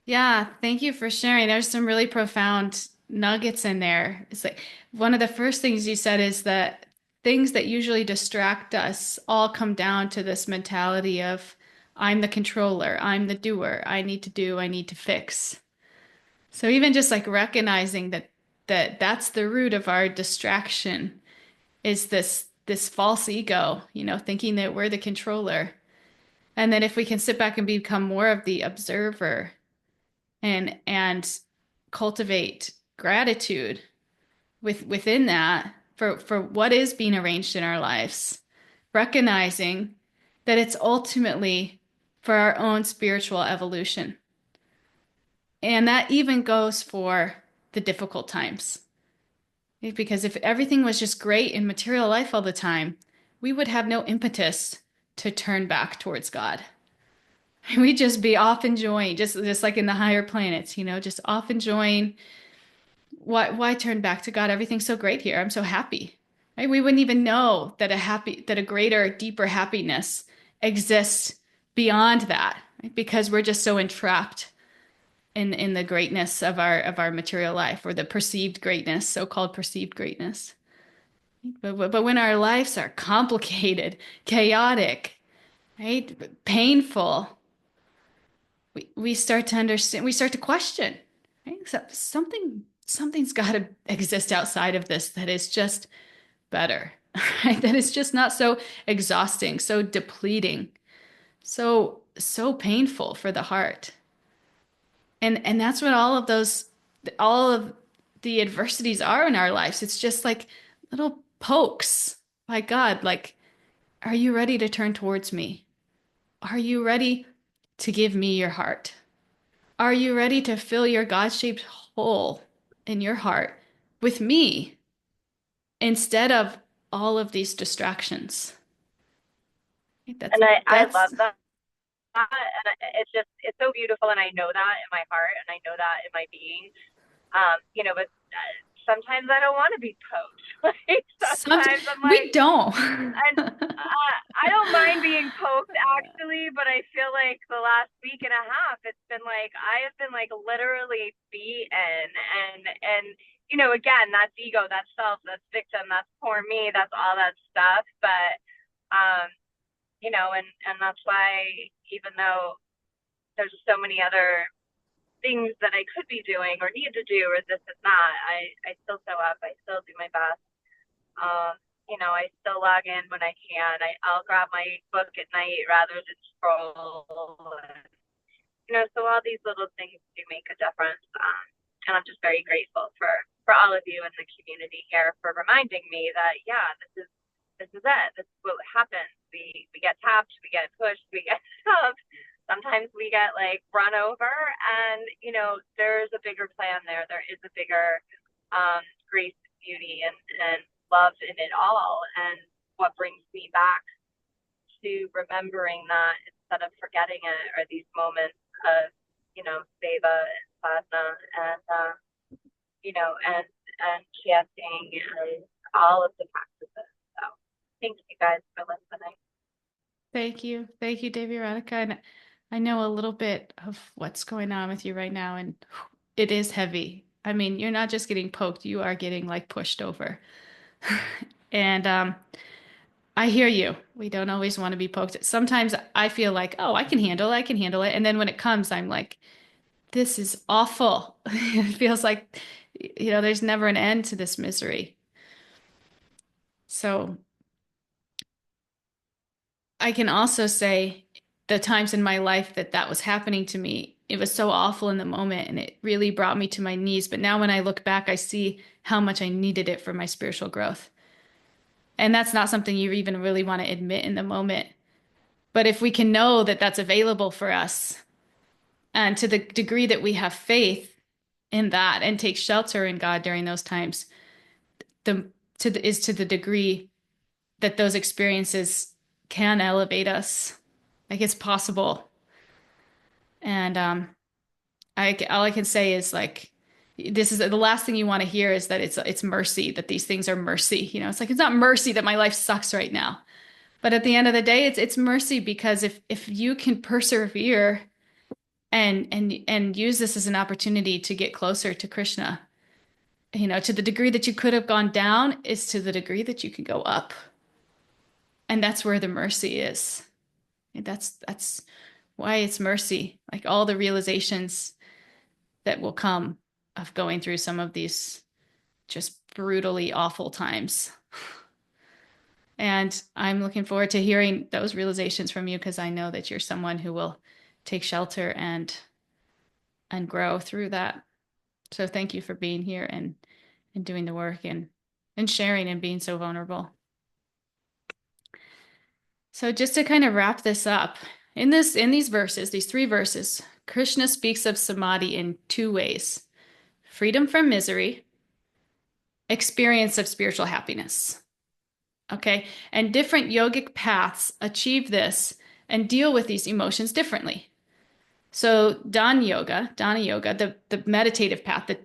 Yeah, thank you for sharing. There's some really profound nuggets in there. It's like one of the first things you said is that things that usually distract us all come down to this mentality of I'm the controller, I'm the doer, I need to do, I need to fix. So even just like recognizing that's the root of our distraction is this false ego, thinking that we're the controller. And then if we can sit back and become more of the observer and cultivate gratitude within that for what is being arranged in our lives, recognizing that it's ultimately for our own spiritual evolution. And that even goes for the difficult times. Because if everything was just great in material life all the time, we would have no impetus to turn back towards God. We'd just be off enjoying, just like in the higher planets, just off enjoying. Why turn back to God? Everything's so great here. I'm so happy. Right? We wouldn't even know that a greater, deeper happiness exists beyond that, right? Because we're just so entrapped in the greatness of our material life, or the perceived greatness, so-called perceived greatness. But when our lives are complicated, chaotic, right, painful, we start to understand, we start to question, right? So something's got to exist outside of this that is just better, right? That is just not so exhausting, so depleting, so painful for the heart. And that's what all of the adversities are in our lives. It's just like little pokes by God, like, are you ready to turn towards me? Are you ready to give me your heart? Are you ready to fill your God-shaped hole in your heart with me instead of all of these distractions? I love that. And it's so beautiful, and I know that in my heart, and I know that in my being. But sometimes I don't want to be poked. Like sometimes I'm like, we don't. and I don't mind being poked actually, but I feel like the last week and a half, it's been like I have been like literally beaten, and you know, again, that's ego, that's self, that's victim, that's poor me, that's all that stuff. But you know, and that's why even though there's so many other things that I could be doing or need to do or this and that, I still show up. I still do my best. You know, I still log in when I can. I'll grab my book at night rather than scroll. And, you know, so all these little things do make a difference. And I'm just very grateful for all of you in the community here for reminding me that, yeah, this is it. This is what happens. We get tapped, we get pushed, we get shoved. Sometimes we get like run over, and you know, there's a bigger plan there. There is a bigger grace, beauty, and love in it all. And what brings me back to remembering that instead of forgetting it are these moments of, you know, seva and sadhana and you know, and chanting and all of the practices. So thank you guys for listening. Thank you. Thank you, Devi Radhika. And I know a little bit of what's going on with you right now, and it is heavy. I mean, you're not just getting poked, you are getting like pushed over. And I hear you. We don't always want to be poked. Sometimes I feel like, oh, I can handle it. And then when it comes, I'm like, this is awful. It feels like, you know, there's never an end to this misery. So I can also say the times in my life that was happening to me, it was so awful in the moment and it really brought me to my knees. But now when I look back, I see how much I needed it for my spiritual growth. And that's not something you even really want to admit in the moment. But if we can know that that's available for us, and to the degree that we have faith in that and take shelter in God during those times, to the degree that those experiences can elevate us. Like it's possible. And all I can say is like, this is the last thing you want to hear is that it's mercy, that these things are mercy. You know, it's like, it's not mercy that my life sucks right now. But at the end of the day, it's mercy, because if you can persevere and use this as an opportunity to get closer to Krishna, you know, to the degree that you could have gone down is to the degree that you can go up. And that's where the mercy is. That's why it's mercy. Like all the realizations that will come of going through some of these just brutally awful times. And I'm looking forward to hearing those realizations from you, because I know that you're someone who will take shelter and grow through that. So thank you for being here and doing the work and sharing and being so vulnerable. So just to kind of wrap this up, in these verses, these 3 verses, Krishna speaks of samadhi in 2 ways: freedom from misery, experience of spiritual happiness. Okay, and different yogic paths achieve this and deal with these emotions differently. So dana yoga, the meditative path, the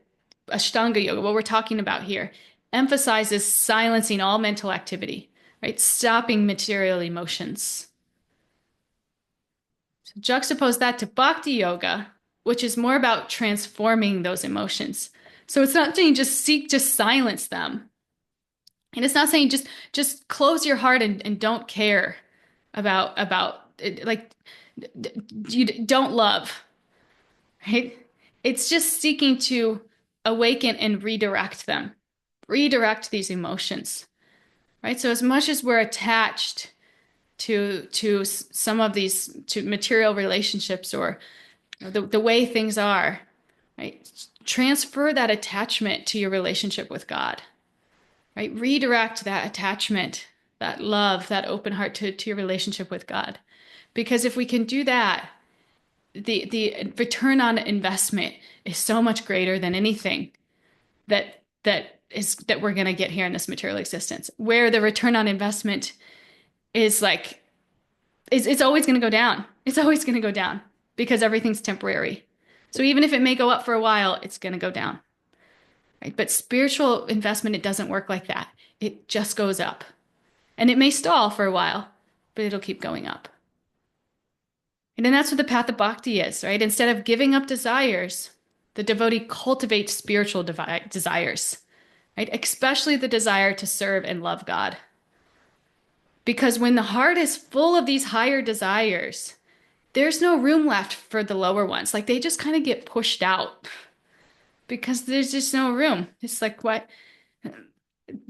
Ashtanga yoga, what we're talking about here, emphasizes silencing all mental activity, right? Stopping material emotions. So juxtapose that to bhakti yoga, which is more about transforming those emotions. So it's not saying just silence them. And it's not saying just close your heart and don't care about it, like you don't love, right? It's just seeking to awaken and redirect these emotions, right? So as much as we're attached to some of these, to material relationships or the way things are, right? Transfer that attachment to your relationship with God, right? Redirect that attachment, that love, that open heart to your relationship with God. Because if we can do that, the return on investment is so much greater than anything that we're going to get here in this material existence, where the return on investment is like, it's always going to go down. It's always going to go down because everything's temporary. So even if it may go up for a while, it's going to go down. right? But spiritual investment, it doesn't work like that. It just goes up. And it may stall for a while, but it'll keep going up. And then that's what the path of bhakti is, right? Instead of giving up desires, the devotee cultivates spiritual desires, right? Especially the desire to serve and love God. Because when the heart is full of these higher desires, there's no room left for the lower ones. Like they just kind of get pushed out because there's just no room. It's like, what?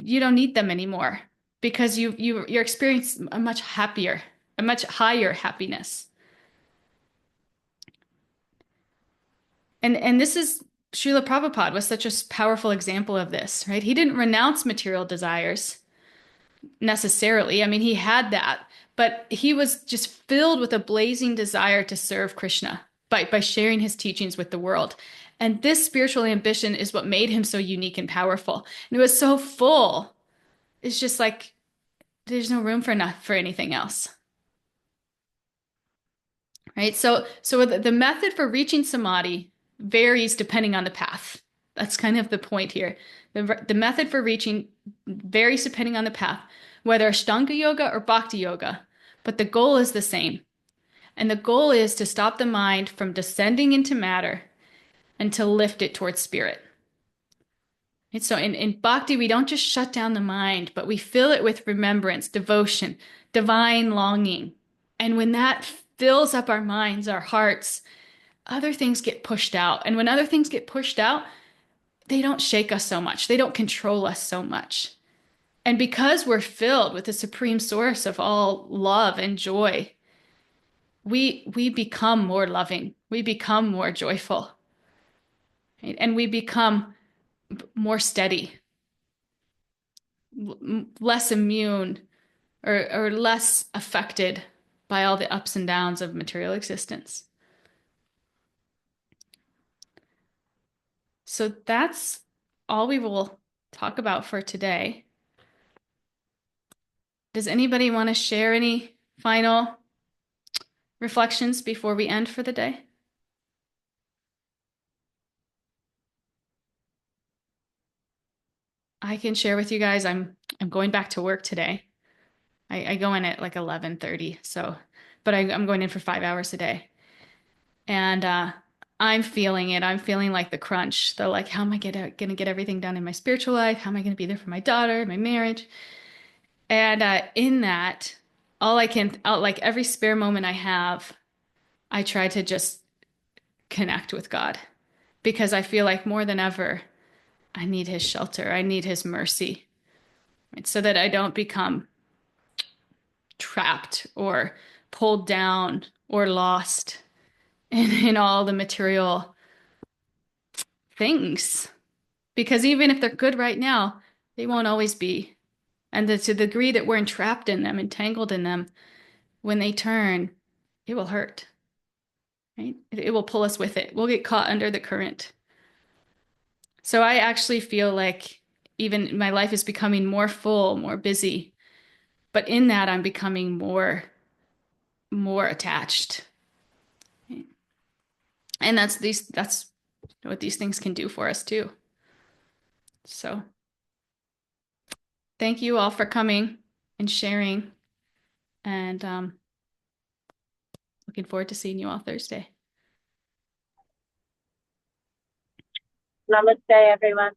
You don't need them anymore because you're experiencing a much higher happiness. And this is Srila Prabhupada was such a powerful example of this, right? He didn't renounce material desires necessarily. I mean, he had that, but he was just filled with a blazing desire to serve Krishna by sharing his teachings with the world. And this spiritual ambition is what made him so unique and powerful. And it was so full. It's just like there's no room for anything else. Right? So the method for reaching samadhi varies depending on the path. That's kind of the point here. The method for reaching varies depending on the path, whether Ashtanga yoga or bhakti yoga, but the goal is the same. And the goal is to stop the mind from descending into matter and to lift it towards spirit. And so in bhakti, we don't just shut down the mind, but we fill it with remembrance, devotion, divine longing. And when that fills up our minds, our hearts, other things get pushed out. And when other things get pushed out, they don't shake us so much. They don't control us so much. And because we're filled with the supreme source of all love and joy, we become more loving. We become more joyful. Right? And we become more steady, less immune or less affected by all the ups and downs of material existence. So that's all we will talk about for today. Does anybody want to share any final reflections before we end for the day? I can share with you guys, I'm going back to work today. I go in at like 11:30, but I'm going in for 5 hours a day. And I'm feeling it. I'm feeling like the crunch. The like, how am I gonna get everything done in my spiritual life? How am I gonna be there for my daughter, my marriage? And in that, like every spare moment I have, I try to just connect with God because I feel like more than ever, I need his shelter. I need his mercy, right? So that I don't become trapped or pulled down or lost in all the material things. Because even if they're good right now, they won't always be. And to the degree that we're entrapped in them, entangled in them, when they turn, it will hurt. Right? It will pull us with it. We'll get caught under the current. So I actually feel like even my life is becoming more full, more busy. But in that, I'm becoming more attached. Right? And that's what these things can do for us too. So thank you all for coming and sharing. And looking forward to seeing you all Thursday. Namaste, everyone.